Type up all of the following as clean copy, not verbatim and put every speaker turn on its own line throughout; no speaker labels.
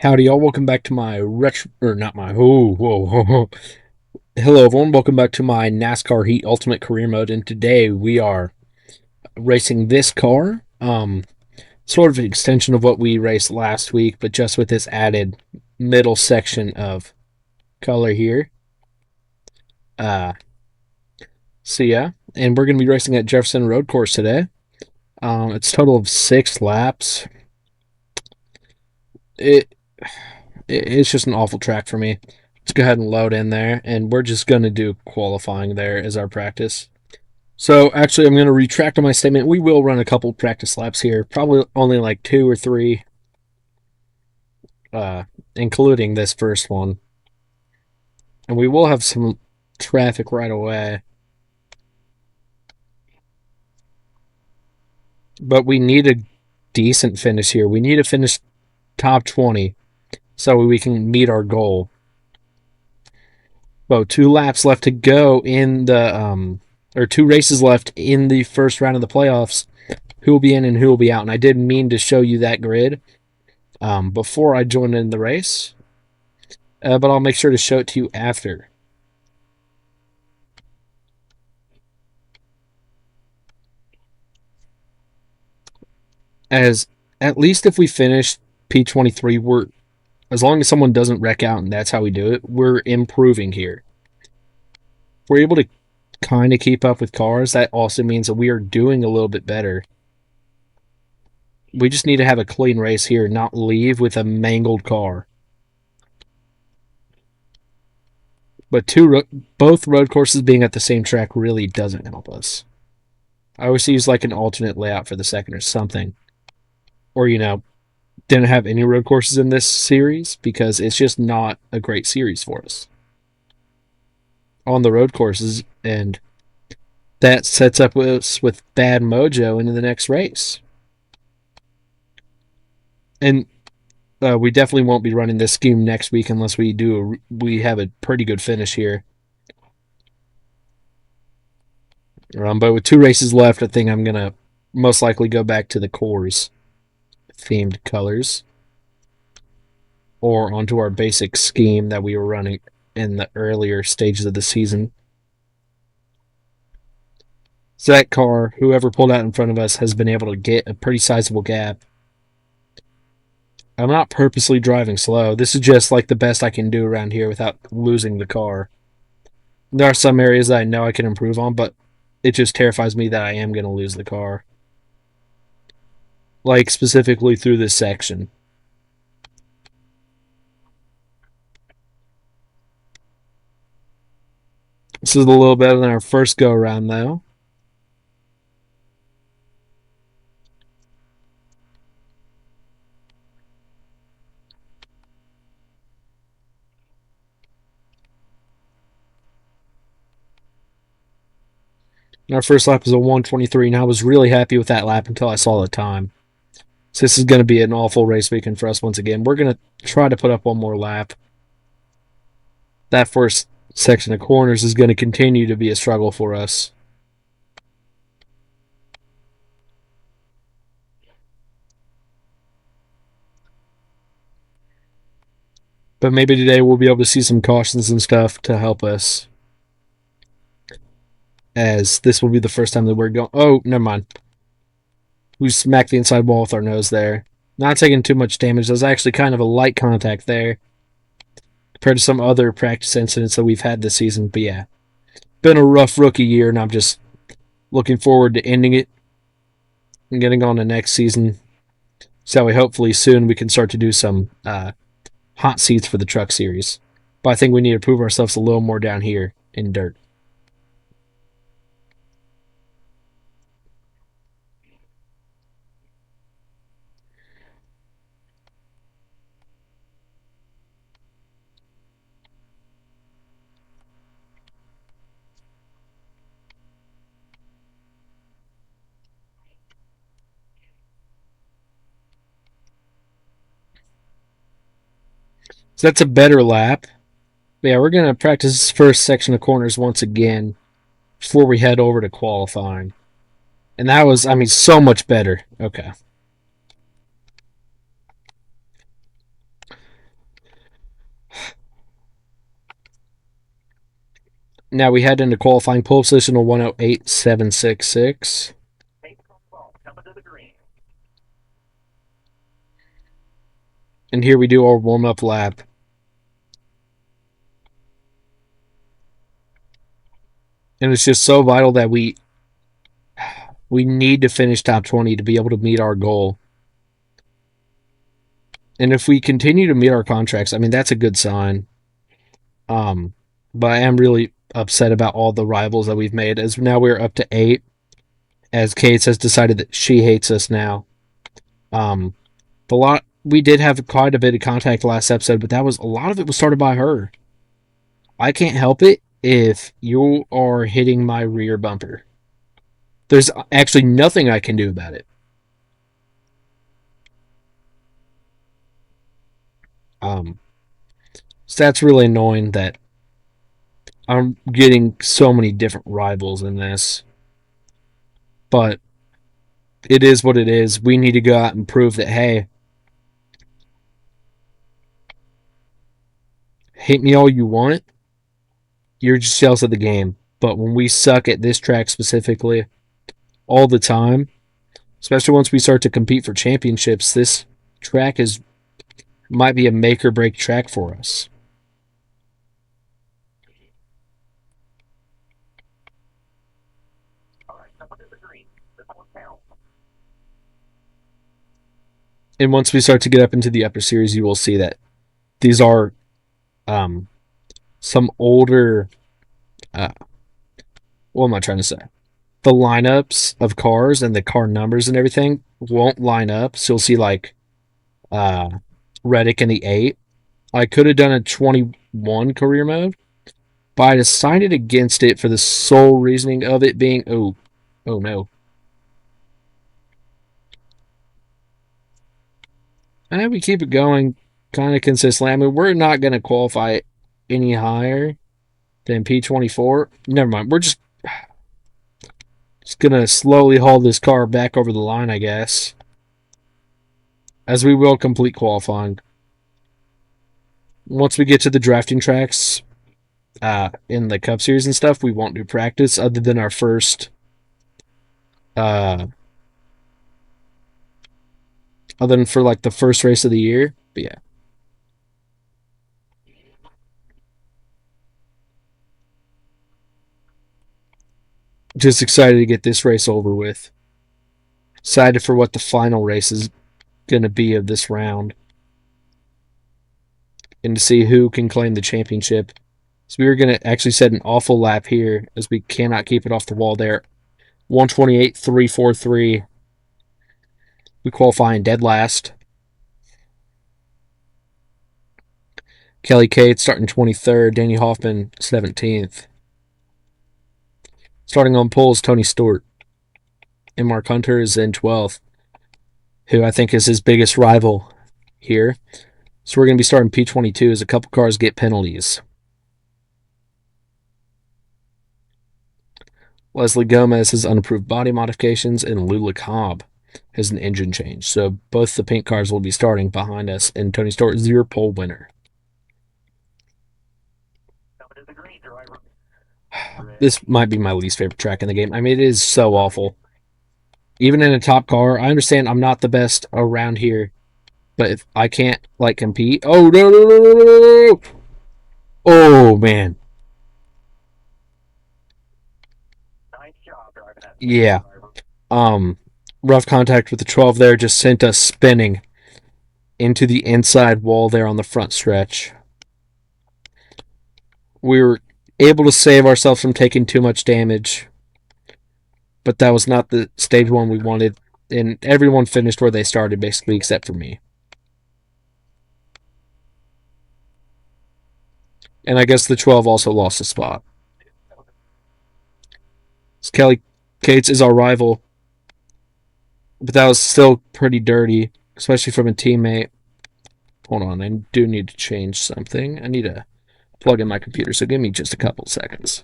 Howdy, y'all. Welcome back to my not my, oh, whoa, whoa, whoa. Hello, everyone. Welcome back to my NASCAR Heat Ultimate Career Mode. And today we are racing this car. Sort of an extension of what we raced last week, but just with this added middle section of color here. Uh, so yeah, and we're going to be racing at Jefferson Road Course today. It's a total of 6 laps. It it's just an awful track for me. Let's go ahead and load in there, and we're just going to do qualifying there as our practice. So, actually, I'm going to retract on my statement. We will run a couple practice laps here, probably only like 2 or 3, uh, including this first one. And we will have some traffic right away. But we need a decent finish here. We need to finish top 20 so we can meet our goal. Well, 2 laps left to go in the or 2 races left in the first round of the playoffs. Who will be in and who will be out? And I did mean to show you that grid before I joined in the race, but I'll make sure to show it to you after. As at least if we finish P23, we're as long as someone doesn't wreck out, and that's how we do it, we're improving here. If we're able to kind of keep up with cars, that also means that we are doing a little bit better. We just need to have a clean race here, not leave with a mangled car. But both road courses being at the same track really doesn't help us. I always use like an alternate layout for the second or something. Or, didn't have any road courses in this series because it's just not a great series for us on the road courses, and that sets up us with bad mojo into the next race. And we definitely won't be running this scheme next week unless we have a pretty good finish here. But with 2 races left, I think I'm gonna most likely go back to the cores themed colors or onto our basic scheme that we were running in the earlier stages of the season. So that car, whoever pulled out in front of us, has been able to get a pretty sizable gap. I'm not purposely driving slow. This is just like the best I can do around here without losing the car. There are some areas that I know I can improve on, but it just terrifies me that I am going to lose the car. Like specifically through this section. This is a little better than our first go around, though. Our first lap was a 1:23, and I was really happy with that lap until I saw the time. So this is going to be an awful race weekend for us once again. We're going to try to put up one more lap. That first section of corners is going to continue to be a struggle for us. But maybe today we'll be able to see some cautions and stuff to help us. As this will be the first time that we're going. Oh, never mind. We smacked the inside wall with our nose there. Not taking too much damage. There's actually kind of a light contact there compared to some other practice incidents that we've had this season. But yeah, been a rough rookie year, and I'm just looking forward to ending it and getting on to next season. So we hopefully soon we can start to do some hot seats for the truck series. But I think we need to prove ourselves a little more down here in dirt. So that's a better lap. But yeah, we're going to practice this first section of corners once again before we head over to qualifying. And that was, so much better. Okay. Now we head into qualifying pole position of 108.766. And here we do our warm up lap. And it's just so vital that we need to finish top 20 to be able to meet our goal. And if we continue to meet our contracts, I mean, that's a good sign. But I am really upset about all the rivals that we've made. As now we're up to 8, as Cates has decided that she hates us now. The lot we did have quite a bit of contact last episode, but a lot of it was started by her. I can't help it if you are hitting my rear bumper. There's actually nothing I can do about it. So that's really annoying that I'm getting so many different rivals in this. But it is what it is. We need to go out and prove that, hey, hate me all you want. You're just jealous of the game. But when we suck at this track specifically all the time, especially once we start to compete for championships, this track might be a make or break track for us. And once we start to get up into the upper series, you will see that these are some older. What am I trying to say? The lineups of cars and the car numbers and everything won't line up. So you'll see like Reddick in the 8. I could have done a 21 career mode, but I decided against it for the sole reasoning of it being oh no. And we keep it going kind of consistently. I mean, we're not going to qualify any higher than P24. Never mind. We're just going to slowly haul this car back over the line, I guess, as we will complete qualifying. Once we get to the drafting tracks in the Cup Series and stuff, we won't do practice other than our first other than for like the first race of the year. But yeah. Just excited to get this race over with. Excited for what the final race is going to be of this round. And to see who can claim the championship. So we were going to actually set an awful lap here as we cannot keep it off the wall there. 128.343. We qualify in dead last. Kelly Cates starting 23rd. Danny Hoffman 17th. Starting on pole is Tony Stewart. And Mark Hunter is in 12th, who I think is his biggest rival here. So we're going to be starting P22 as a couple cars get penalties. Leslie Gomez has unapproved body modifications, and Lula Cobb has an engine change. So both the pink cars will be starting behind us, and Tony Stewart is your pole winner. This might be my least favorite track in the game. I mean, it is so awful. Even in a top car, I understand I'm not the best around here, but if I can't like compete, oh no! Oh man, yeah. Rough contact with the 12 there just sent us spinning into the inside wall there on the front stretch. We were able to save ourselves from taking too much damage, but that was not the stage 1 we wanted, and everyone finished where they started basically except for me. And I guess the 12 also lost a spot. So Kelly Cates is our rival, but that was still pretty dirty, especially from a teammate. Hold on, I do need to change something. I need to plug in my computer, so give me just a couple seconds.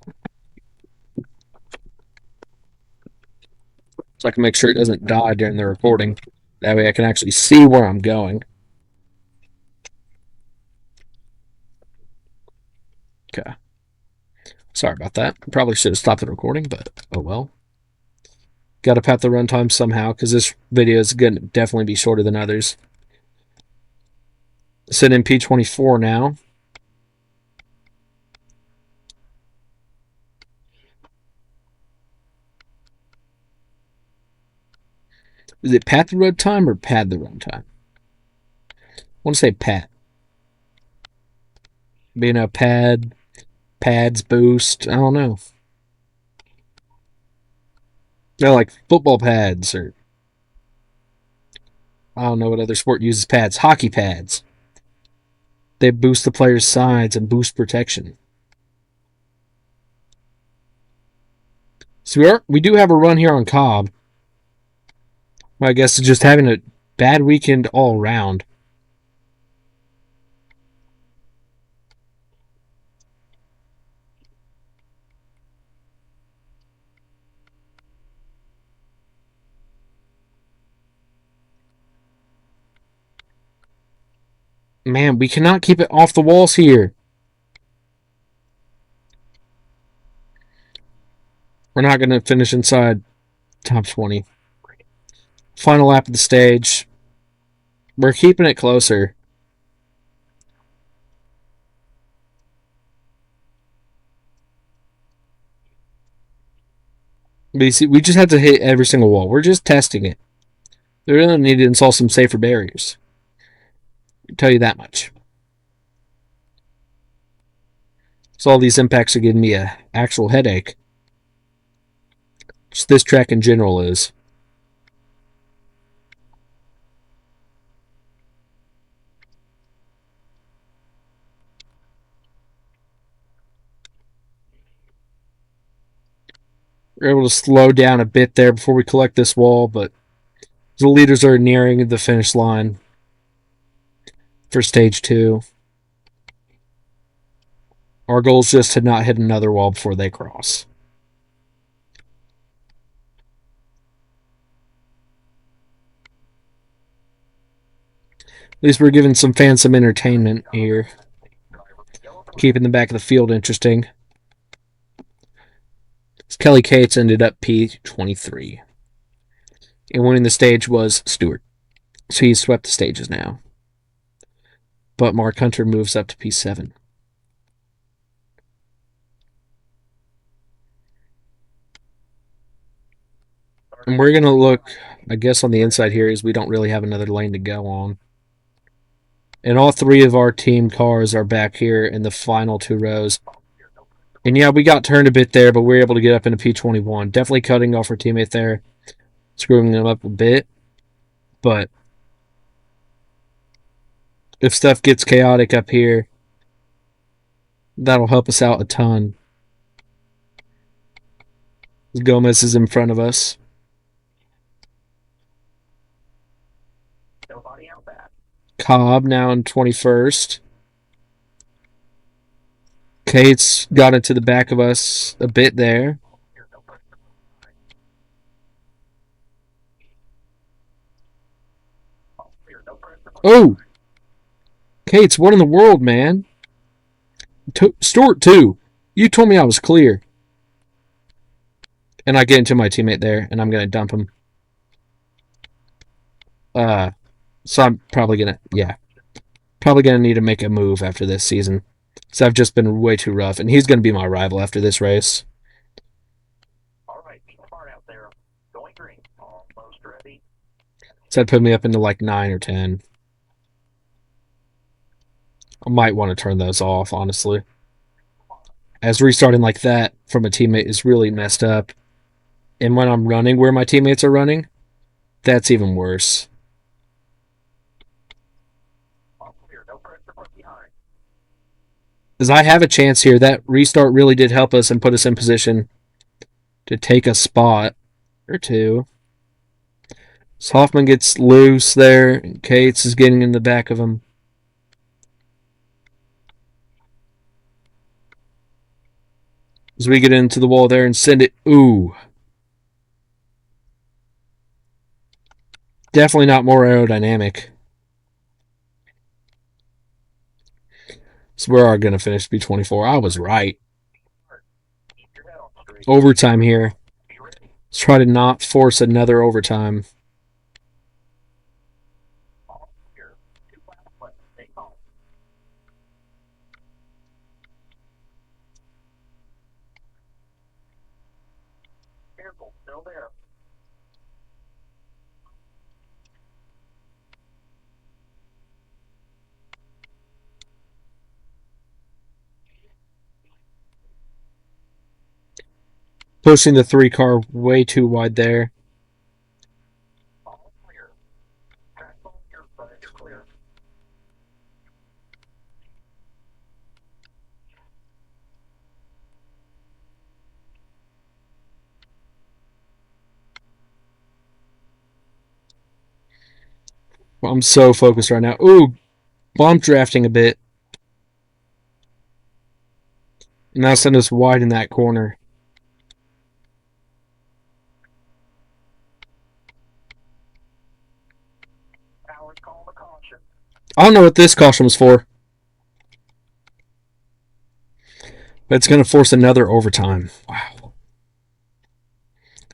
So I can make sure it doesn't die during the recording. That way I can actually see where I'm going. Okay. Sorry about that. Probably should have stopped the recording, but oh well. Got to pat the runtime somehow because this video is going to definitely be shorter than others. Sitting in P24 now. Is it pat the runtime or pad the runtime? I want to say pat. Being a pads boost. I don't know. They're like football pads, or I don't know what other sport uses pads. Hockey pads. They boost the player's sides and boost protection. So we do have a run here on Cobb. Well, I guess it's just having a bad weekend all around. Man, we cannot keep it off the walls here. We're not going to finish inside top 20. Final lap of the stage. We're keeping it closer. We just have to hit every single wall. We're just testing it. They're going to need to install some safer barriers. I can tell you that much. So all these impacts are giving me an actual headache. Just this track in general is. We're able to slow down a bit there before we collect this wall, but the leaders are nearing the finish line for stage 2. Our goal is just to not hit another wall before they cross. At least we're giving some fans some entertainment here. Keeping the back of the field interesting. Kelly Cates ended up P23. And winning the stage was Stewart. So he's swept the stages now. But Mark Hunter moves up to P7. And we're going to look, I guess, on the inside here is we don't really have another lane to go on. And all 3 of our team cars are back here in the final 2 rows. And yeah, we got turned a bit there, but we were able to get up into P21. Definitely cutting off our teammate there. Screwing them up a bit. But if stuff gets chaotic up here, that'll help us out a ton. Gomez is in front of us. Cobb now in 21st. Cates got into the back of us a bit there. Oh! Cates, what in the world, man? Stewart, too. You told me I was clear. And I get into my teammate there, and I'm going to dump him. So I'm probably going to, yeah. Probably going to need to make a move after this season. Because I've just been way too rough. And he's going to be my rival after this race. So that'd put me up into like 9 or 10. I might want to turn those off, honestly. As restarting like that from a teammate is really messed up. And when I'm running where my teammates are running, that's even worse. As I have a chance here, that restart really did help us and put us in position to take a spot or 2. So Hoffman gets loose there, and Cates is getting in the back of him. As we get into the wall there and send it, ooh. Definitely not more aerodynamic. So we are going to finish P24. I was right. Overtime here. Let's try to not force another overtime. Pushing the 3 car way too wide there. I'm so focused right now. Ooh, bump drafting a bit. Now send us wide in that corner. I don't know what this caution was for, but it's going to force another overtime. Wow.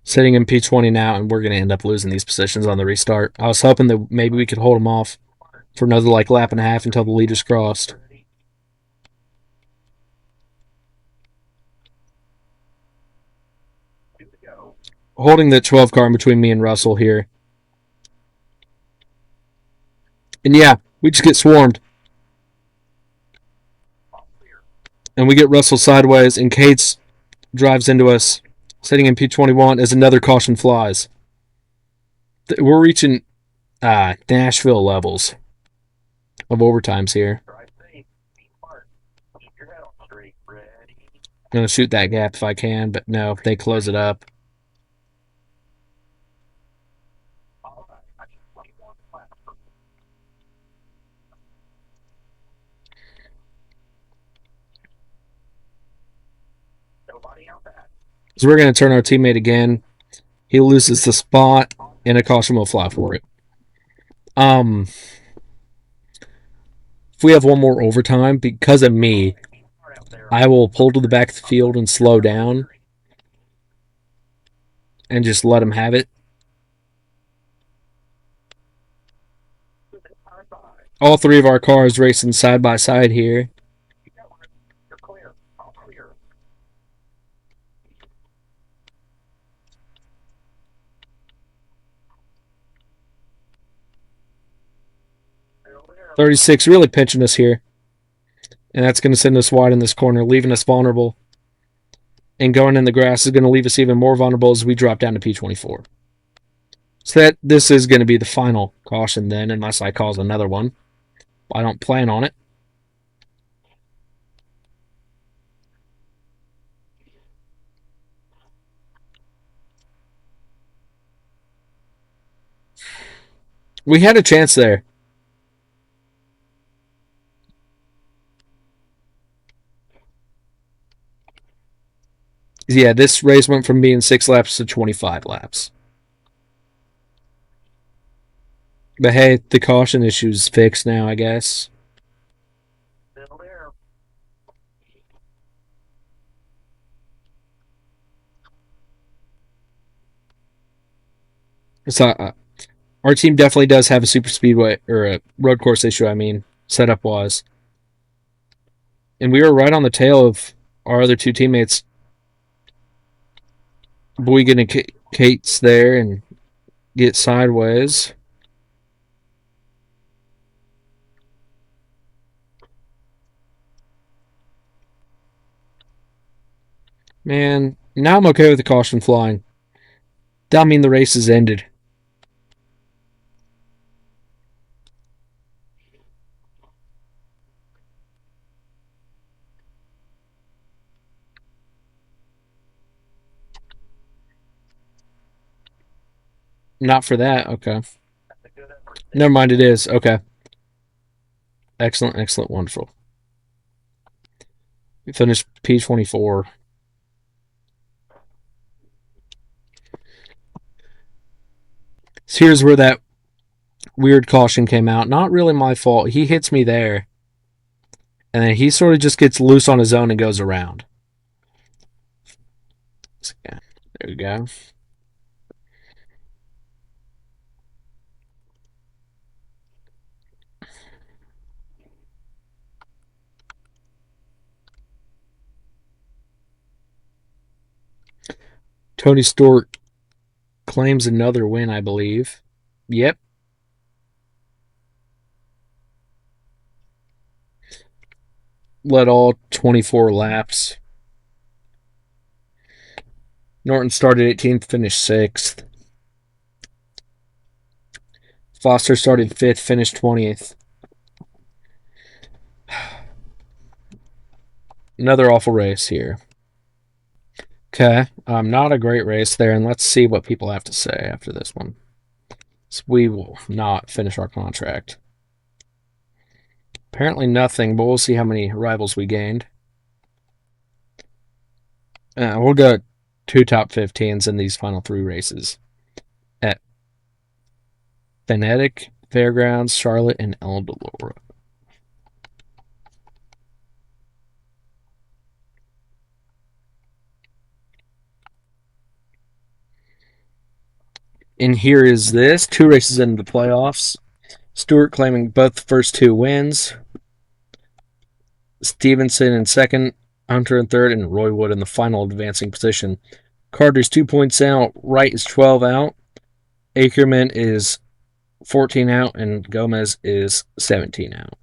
Sitting in P20 now, and we're going to end up losing these positions on the restart. I was hoping that maybe we could hold them off for another lap and a half until the leaders crossed. Holding the 12 car in between me and Russell here. And yeah, we just get swarmed. And we get Russell sideways, and Cates drives into us, sitting in P21 as another caution flies. We're reaching Nashville levels of overtimes here. I'm going to shoot that gap if I can, but no, they close it up. So we're going to turn our teammate again. He loses the spot, and a caution will fly for it. If we have one more overtime, because of me, I will pull to the back of the field and slow down and just let him have it. All 3 of our cars racing side by side here. .36 really pinching us here. And that's going to send us wide in this corner, leaving us vulnerable. And going in the grass is going to leave us even more vulnerable as we drop down to P24. So this is going to be the final caution then, unless I cause another one. I don't plan on it. We had a chance there. Yeah, this race went from being 6 laps to 25 laps. But hey, the caution issue's fixed now, I guess. So, our team definitely does have a super speedway, or a road course issue, setup wise. And we were right on the tail of our other 2 teammates. Boygan and Kate's there and get sideways. Man, now I'm okay with the caution flying. That'll mean the race is ended. Not for that. Okay. Never mind, it is. Okay. Excellent, excellent, wonderful. We finished P24. So here's where that weird caution came out. Not really my fault. He hits me there. And then he sort of just gets loose on his own and goes around. There we go. Tony Stewart claims another win, I believe. Yep. Led all 24 laps. Norton started 18th, finished 6th. Foster started 5th, finished 20th. Another awful race here. Okay, not a great race there, and let's see what people have to say after this one. So we will not finish our contract. Apparently nothing, but we'll see how many rivals we gained. We'll go 2 top 15s in these final 3 races at Phonetic, Fairgrounds, Charlotte, and El Deloro. And here is this 2 races into the playoffs. Stewart claiming both the first 2 wins. Stevenson in second, Hunter in third, and Roy Wood in the final advancing position. Carter's 2 points out. Wright is 12 out. Ackerman is 14 out, and Gomez is 17 out.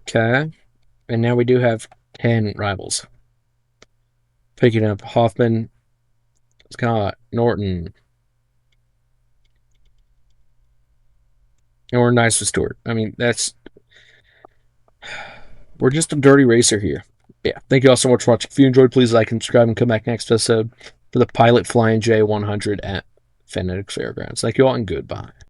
Okay. And now we do have 10 rivals. Picking up Hoffman, Scott, Norton. And we're nice with Stewart. I mean, we're just a dirty racer here. Yeah. Thank you all so much for watching. If you enjoyed, please like and subscribe and come back next episode for the Pilot Flying J100 at Phonetic Fairgrounds. Thank you all and goodbye.